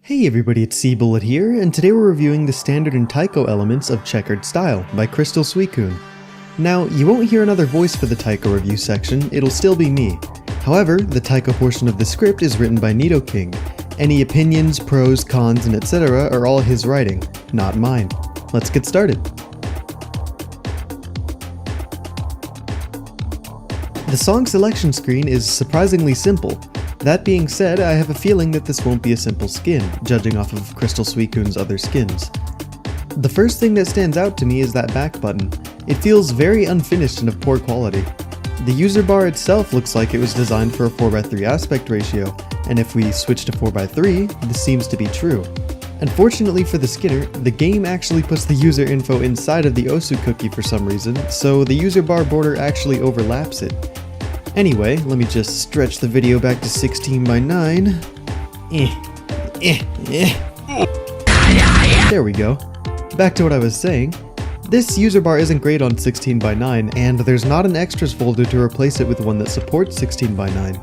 Hey everybody, it's zlLThtyxnJg here, and today we're reviewing the standard and taiko elements of Checkered Style by Crystal Suicune. Now, you won't hear another voice for the taiko review section, it'll still be me. However, the taiko portion of the script is written by Nidoking. Any opinions, pros, cons, and etc. are all his writing, not mine. Let's get started. The song selection screen is surprisingly simple. That being said, I have a feeling that this won't be a simple skin, judging off of Crystal Suicune's other skins. The first thing that stands out to me is that back button. It feels very unfinished and of poor quality. The user bar itself looks like it was designed for a 4:3 aspect ratio, and if we switch to 4:3, this seems to be true. Unfortunately for the skinner, the game actually puts the user info inside of the Osu cookie for some reason, so the user bar border actually overlaps it. Anyway, let me just stretch the video back to 16:9. There we go. Back to what I was saying. This user bar isn't great on 16:9, and there's not an extras folder to replace it with one that supports 16:9.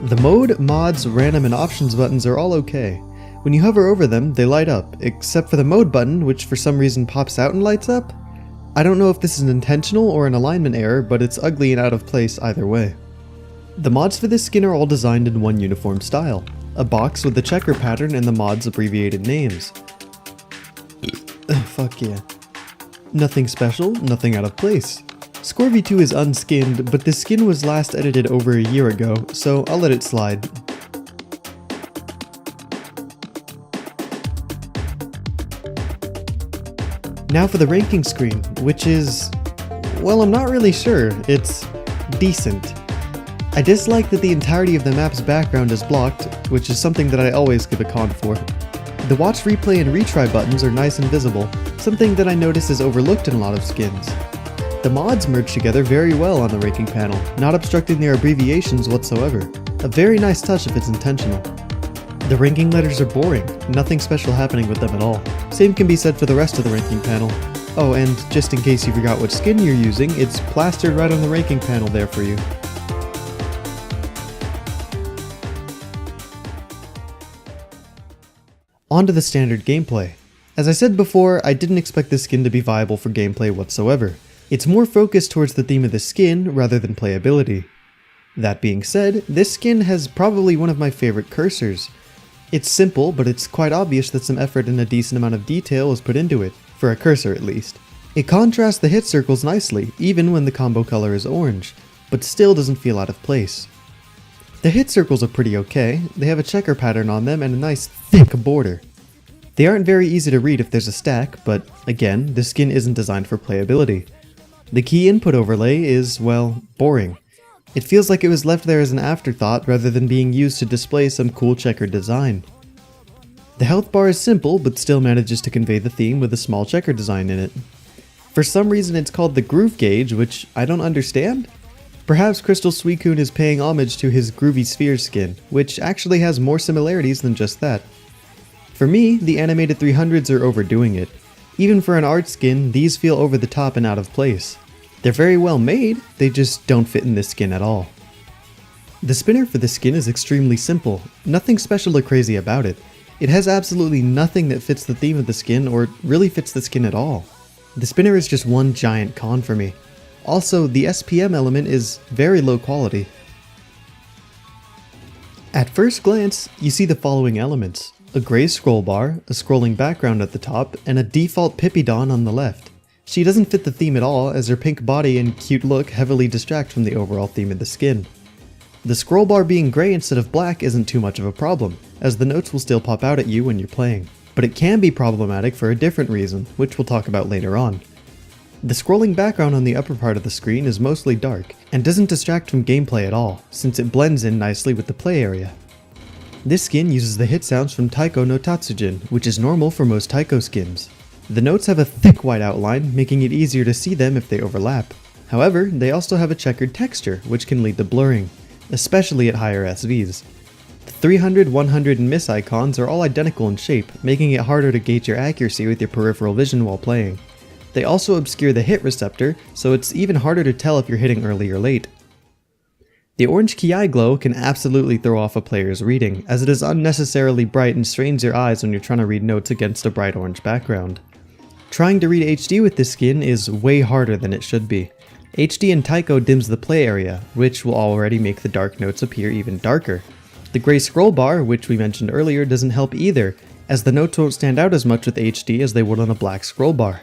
The mode, mods, random, and options buttons are all okay. When you hover over them, they light up, except for the mode button, which for some reason pops out and lights up. I don't know if this is intentional or an alignment error, but it's ugly and out of place either way. The mods for this skin are all designed in one uniform style, a box with the checker pattern and the mod's abbreviated names. Fuck yeah. Nothing special, nothing out of place. Scorvy2 is unskinned, but this skin was last edited over a year ago, so I'll let it slide. Now for the ranking screen, which is... well, I'm not really sure. It's decent. I dislike that the entirety of the map's background is blocked, which is something that I always give a con for. The watch, replay, and retry buttons are nice and visible, something that I notice is overlooked in a lot of skins. The mods merge together very well on the ranking panel, not obstructing their abbreviations whatsoever. A very nice touch if it's intentional. The ranking letters are boring, nothing special happening with them at all. Same can be said for the rest of the ranking panel. Oh, and just in case you forgot what skin you're using, it's plastered right on the ranking panel there for you. On to the standard gameplay. As I said before, I didn't expect this skin to be viable for gameplay whatsoever. It's more focused towards the theme of the skin rather than playability. That being said, this skin has probably one of my favorite cursors. It's simple, but it's quite obvious that some effort and a decent amount of detail is put into it, for a cursor at least. It contrasts the hit circles nicely, even when the combo color is orange, but still doesn't feel out of place. The hit circles are pretty okay, they have a checker pattern on them and a nice thick border. They aren't very easy to read if there's a stack, but again, this skin isn't designed for playability. The key input overlay is, well, boring. It feels like it was left there as an afterthought rather than being used to display some cool checkered design. The health bar is simple, but still manages to convey the theme with a small checker design in it. For some reason it's called the groove gauge, which I don't understand. Perhaps Crystal Suicune is paying homage to his Groovy Sphere skin, which actually has more similarities than just that. For me, the animated 300s are overdoing it. Even for an art skin, these feel over the top and out of place. They're very well made, they just don't fit in this skin at all. The spinner for this skin is extremely simple, nothing special or crazy about it. It has absolutely nothing that fits the theme of the skin or really fits the skin at all. The spinner is just one giant con for me. Also, the SPM element is very low quality. At first glance, you see the following elements: a gray scroll bar, a scrolling background at the top, and a default Pippidon on the left. She doesn't fit the theme at all, as her pink body and cute look heavily distract from the overall theme of the skin. The scroll bar being gray instead of black isn't too much of a problem, as the notes will still pop out at you when you're playing. But it can be problematic for a different reason, which we'll talk about later on. The scrolling background on the upper part of the screen is mostly dark, and doesn't distract from gameplay at all, since it blends in nicely with the play area. This skin uses the hit sounds from Taiko no Tatsujin, which is normal for most taiko skins. The notes have a thick white outline, making it easier to see them if they overlap. However, they also have a checkered texture, which can lead to blurring, especially at higher SVs. The 300, 100, and miss icons are all identical in shape, making it harder to gauge your accuracy with your peripheral vision while playing. They also obscure the hit receptor, so it's even harder to tell if you're hitting early or late. The orange key eye glow can absolutely throw off a player's reading, as it is unnecessarily bright and strains your eyes when you're trying to read notes against a bright orange background. Trying to read HD with this skin is way harder than it should be. HD in Tycho dims the play area, which will already make the dark notes appear even darker. The gray scroll bar, which we mentioned earlier, doesn't help either, as the notes won't stand out as much with HD as they would on a black scroll bar.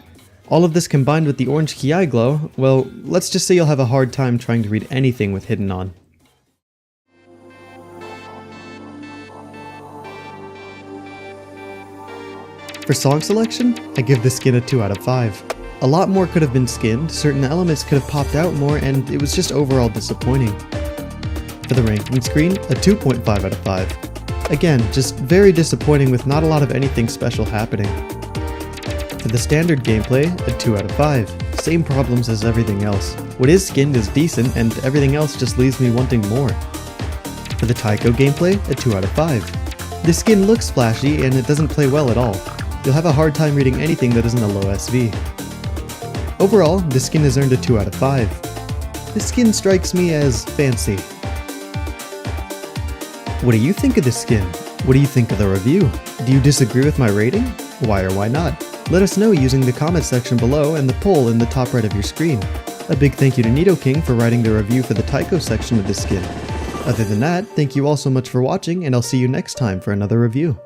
All of this combined with the orange key eye glow, well, let's just say you'll have a hard time trying to read anything with hidden on. For song selection, I give the skin a 2 out of 5. A lot more could have been skinned, certain elements could have popped out more, and it was just overall disappointing. For the ranking screen, a 2.5 out of 5. Again, just very disappointing with not a lot of anything special happening. For the standard gameplay, a 2 out of 5. Same problems as everything else. What is skinned is decent, and everything else just leaves me wanting more. For the Tycho gameplay, a 2 out of 5. The skin looks flashy, and it doesn't play well at all. You'll have a hard time reading anything that isn't a low SV. Overall, the skin has earned a 2 out of 5. This skin strikes me as fancy. What do you think of this skin? What do you think of the review? Do you disagree with my rating? Why or why not? Let us know using the comment section below and the poll in the top right of your screen. A big thank you to Nidoking for writing the review for the Tycho section of this skin. Other than that, thank you all so much for watching, and I'll see you next time for another review.